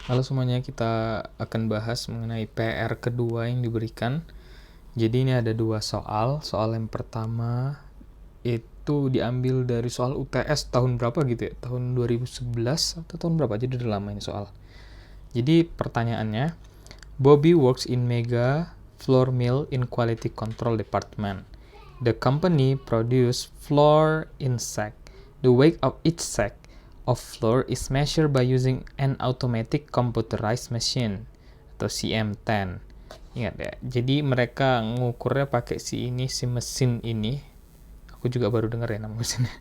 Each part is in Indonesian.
Halo semuanya, kita akan bahas mengenai PR kedua yang diberikan. Jadi ini ada dua soal. Soal yang pertama itu diambil dari soal UTS tahun berapa gitu ya? Tahun 2011 atau tahun berapa? Jadi udah lama ini soal. Jadi pertanyaannya, Bobby works in Mega Flour Mill in Quality Control Department. The company produce flour in sack. The weight of each sack of flour is measured by using an automatic computerized machine atau CM10. Ingat ya, jadi mereka ngukurnya pakai si mesin ini. Aku juga baru dengar ya nama mesinnya.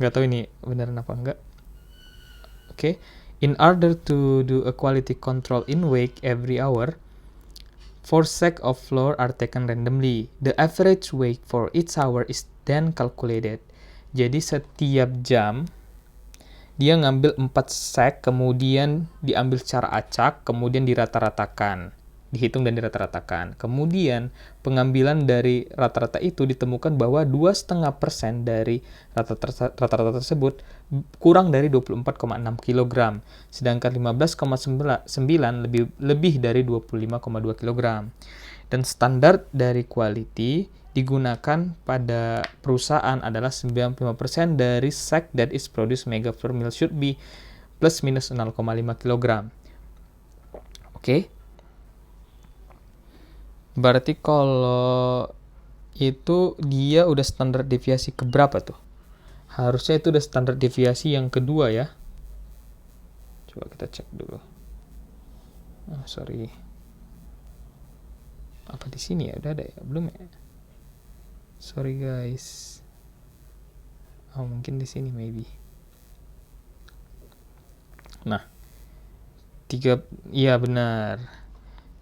Nggak tahu ini beneran apa enggak. Oke. In order to do a quality control in weight every hour, 4 sacks of flour are taken randomly. The average weight for each hour is then calculated. Jadi setiap jam dia ngambil 4 sack, kemudian diambil secara acak, kemudian dirata-ratakan, dihitung dan dirata-ratakan. Kemudian pengambilan dari rata-rata itu ditemukan bahwa 2,5% dari rata-rata tersebut kurang dari 24,6 kg, sedangkan 15,9 lebih dari 25,2 kg. Dan standar dari quality digunakan pada perusahaan adalah 95% dari sack that is produced Mega Flour Mill should be plus minus 0,5 kg. Oke. Berarti kalau itu dia udah standar deviasi keberapa tuh? Harusnya itu udah standar deviasi yang kedua ya. Coba kita cek dulu. Sorry. Apa di sini ya? Udah ada ya? Belum ya? Sorry guys. Mungkin di sini maybe. Nah, iya benar.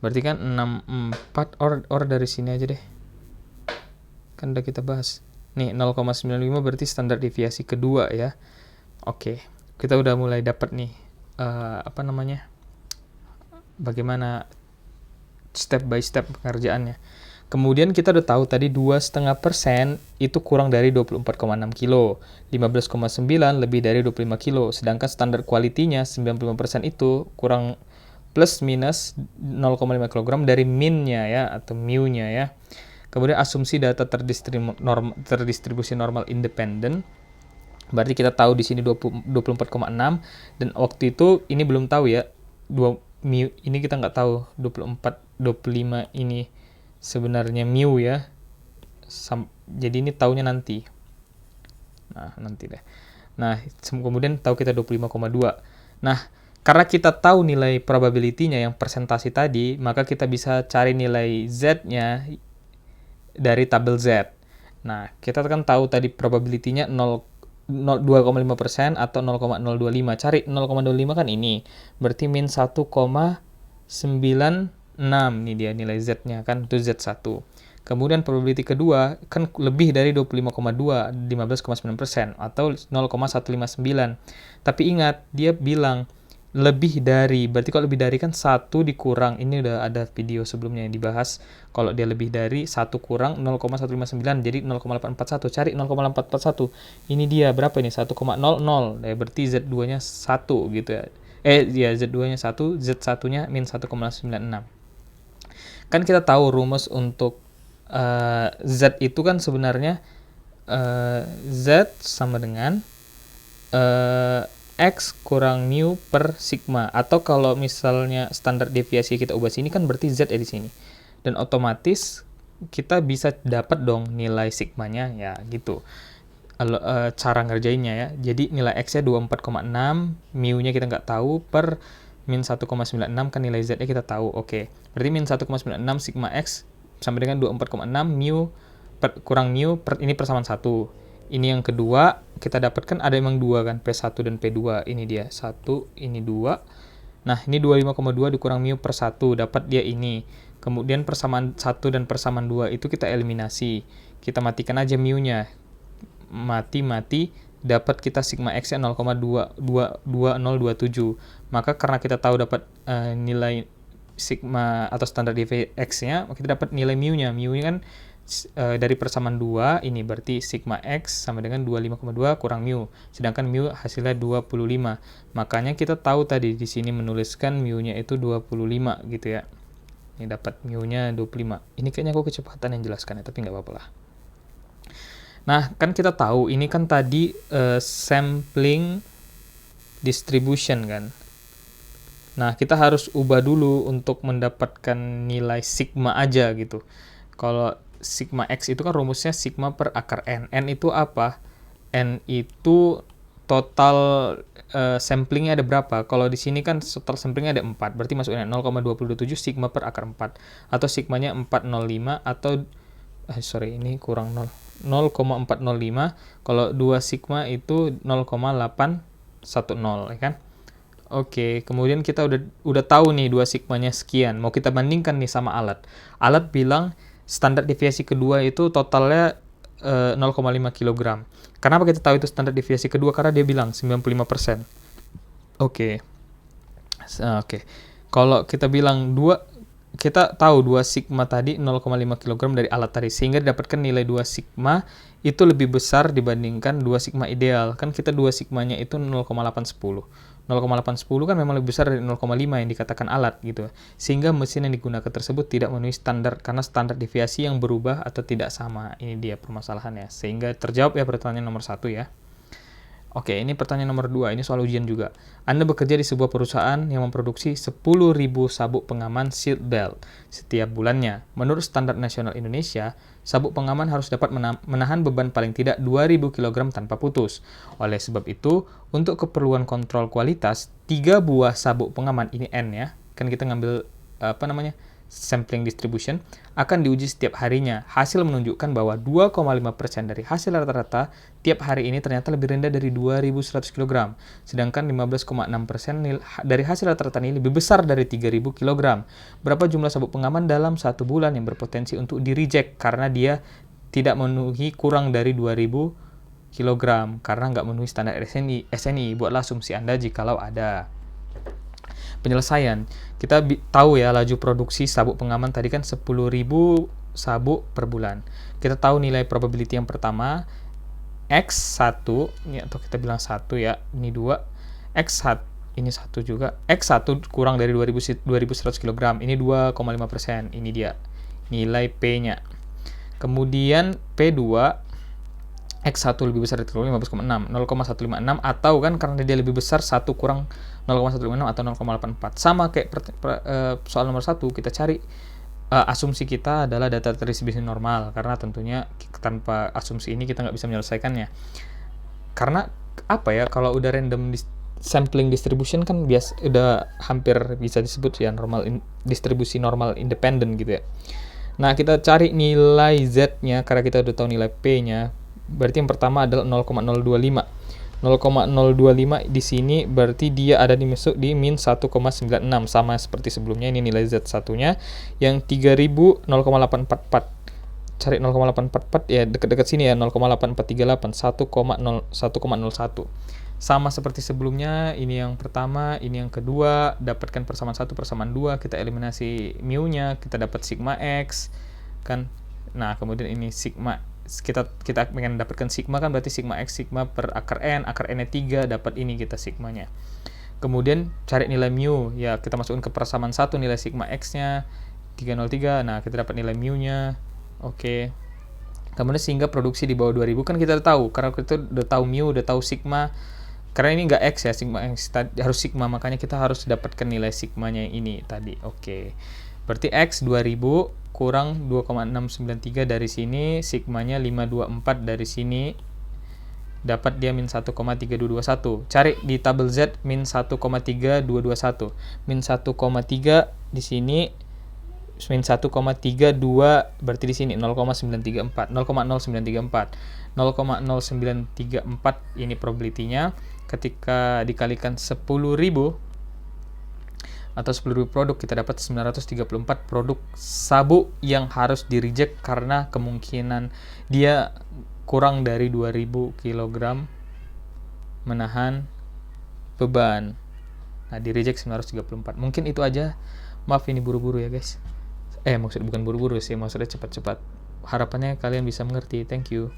Berarti kan 64 or dari sini aja deh. Kan udah kita bahas. Nih 0,95 berarti standar deviasi kedua ya. Oke, kita udah mulai dapat nih bagaimana step by step pengerjaannya. Kemudian kita udah tahu tadi 2,5% itu kurang dari 24,6 kilo, 15,9 lebih dari 25 kilo, sedangkan standar quality-nya 95% itu kurang plus minus 0,5 kg dari min-nya ya, atau mu-nya ya. Kemudian asumsi data terdistribusi normal independen. Berarti kita tahu di sini 24,6 dan waktu itu ini belum tahu ya. Ini kita nggak tahu 24 25 ini sebenarnya mu ya. Jadi ini taunya nanti. Nah, nanti deh. Nah, kemudian tahu kita 25,2. Nah, karena kita tahu nilai probability-nya yang persentase tadi, maka kita bisa cari nilai Z-nya dari tabel Z. Nah, kita kan tahu tadi probability-nya 2,5% atau 0,025. Cari 0,25 kan ini. Berarti min 1,96. Ini dia nilai Z-nya kan, itu Z1. Kemudian probability kedua kan lebih dari 25,2, 15,9% atau 0,159. Tapi ingat, dia bilang lebih dari, berarti kalau lebih dari kan 1 dikurang, ini udah ada video sebelumnya yang dibahas, kalau dia lebih dari 1 kurang 0,159 jadi 0,841, cari 0,841, ini dia berapa ini, 1,00 ya, berarti Z2 nya 1 gitu ya, Z2 nya 1, Z1 nya min 1,96. Kan kita tahu rumus untuk Z itu kan sebenarnya Z sama dengan X kurang mu per sigma, atau kalau misalnya standar deviasi kita ubah sini kan berarti Z ya di sini, dan otomatis kita bisa dapat dong nilai sigmanya ya gitu. Cara ngerjainnya ya, jadi nilai X nya 24,6, mu nya kita nggak tahu, per min 1,96 kan nilai Z nya kita tahu. Oke, berarti min 1,96 sigma X sama dengan 24,6 mu kurang mu per, ini persamaan 1. Ini yang kedua, kita dapatkan ada emang 2 kan, P1 dan P2. Ini dia, 1, ini 2. Nah, ini 25,2 dikurang mu per 1, dapat dia ini. Kemudian persamaan 1 dan persamaan 2 itu kita eliminasi. Kita matikan aja mu-nya. Mati, dapat kita sigma X-nya 0,22027. Maka karena kita tahu dapat nilai sigma atau standar deviasi X-nya, kita dapat nilai mu-nya. Mu-nya kan dari persamaan 2, ini berarti sigma X sama dengan 25,2 kurang mu. Sedangkan mu hasilnya 25. Makanya kita tahu tadi di sini menuliskan mu-nya itu 25 gitu ya. Ini dapat mu-nya 25. Ini kayaknya aku kecepatan yang jelaskan ya, tapi nggak apa-apa lah. Nah, kan kita tahu ini kan tadi sampling distribution kan. Nah, kita harus ubah dulu untuk mendapatkan nilai sigma aja gitu. Kalau sigma X itu kan rumusnya sigma per akar N. N itu apa? N itu total samplingnya ada berapa? Kalau di sini kan total samplingnya ada 4, berarti masuknya 0,227 sigma per akar 4. Atau sigmanya 405 atau ini kurang 0,405. Kalau 2 sigma itu 0,810 ya kan? Oke, kemudian kita udah tahu nih 2 sigmanya sekian. Mau kita bandingkan nih sama alat. Alat bilang standar deviasi kedua itu totalnya 0,5 kg. Kenapa kita tahu itu standar deviasi kedua? Karena dia bilang 95%. Oke. Kalau kita bilang kita tahu 2 sigma tadi 0,5 kg dari alat tadi, sehingga didapatkan nilai 2 sigma itu lebih besar dibandingkan 2 sigma ideal. Kan kita 2 sigmanya itu 0,810. 0,810 kan memang lebih besar dari 0,5 yang dikatakan alat gitu. Sehingga mesin yang digunakan tersebut tidak memenuhi standar karena standar deviasi yang berubah atau tidak sama. Ini dia permasalahannya. Sehingga terjawab ya pertanyaan nomor 1 ya. Oke, ini pertanyaan nomor 2, ini soal ujian juga. Anda bekerja di sebuah perusahaan yang memproduksi 10.000 sabuk pengaman seat belt setiap bulannya. Menurut standar nasional Indonesia, sabuk pengaman harus dapat menahan beban paling tidak 2.000 kg tanpa putus. Oleh sebab itu, untuk keperluan kontrol kualitas, 3 buah sabuk pengaman, ini N ya, kan kita ngambil sampling distribution, akan diuji setiap harinya. Hasil menunjukkan bahwa 2,5% dari hasil rata-rata tiap hari ini ternyata lebih rendah dari 2.100 kg. Sedangkan 15,6% dari hasil rata-rata ini lebih besar dari 3.000 kg. Berapa jumlah sabuk pengaman dalam 1 bulan yang berpotensi untuk di-reject karena dia tidak memenuhi kurang dari 2.000 kg karena nggak memenuhi standar SNI. Buatlah asumsi Anda jikalau ada. Penyelesaian, kita tahu ya laju produksi sabuk pengaman tadi kan 10.000 sabuk per bulan. Kita tahu nilai probability yang pertama X1, ini atau kita bilang 1 ya, ini 2, X1, ini 1 juga, X1 kurang dari 2.100 kg, ini 2,5%, ini dia nilai P-nya. Kemudian P2, X1 lebih besar dari 15,6, 0,156, atau kan karena dia lebih besar 1 kurang 0,156 atau 0,84. Sama kayak soal nomor 1, kita cari asumsi kita adalah data distribusi normal, karena tentunya tanpa asumsi ini kita nggak bisa menyelesaikannya. Karena apa ya, kalau udah random sampling distribution kan udah hampir bisa disebut ya distribusi normal independen gitu ya. Nah, kita cari nilai Z-nya karena kita udah tahu nilai P-nya. Berarti yang pertama adalah 0,025. 0,025 di sini berarti dia ada masuk di min 1,96, sama seperti sebelumnya. Ini nilai Z1-nya yang 3000 0,844. Cari 0,844 ya dekat-dekat sini ya, 0,8438, 1,01. Sama seperti sebelumnya, ini yang pertama, ini yang kedua, dapatkan persamaan 1 persamaan 2, kita eliminasi mu-nya, kita dapat sigma X kan. Nah, kemudian ini sigma kita pengen dapatkan sigma kan, berarti sigma X sigma per akar N-nya 3, dapat ini kita sigmanya. Kemudian cari nilai mu, ya kita masukkan ke persamaan 1 nilai sigma X-nya 303, nah kita dapat nilai mu-nya. Oke. Kemudian sehingga produksi di bawah 2000 kan kita udah tahu, karena kita udah tahu mu, udah tahu sigma. Karena ini nggak X ya, sigma X harus sigma, makanya kita harus dapatkan nilai sigmanya yang ini tadi. Oke. Berarti X 2000 kurang 2,693 dari sini, sigmanya 524 dari sini, dapat dia min 1,3221. Cari di tabel Z min 1,3221. Min 1,3 di sini, min 1,32 berarti di sini 0,934. 0,0934 ini probability-nya. Ketika dikalikan 10.000 atau 10.000 produk, kita dapat 934 produk sabuk yang harus di-reject karena kemungkinan dia kurang dari 2.000 kg menahan beban. Nah, di-reject 934. Mungkin itu aja. Maaf ini buru-buru ya guys. Bukan buru-buru sih, maksudnya cepat-cepat. harapannya kalian bisa mengerti. Thank you.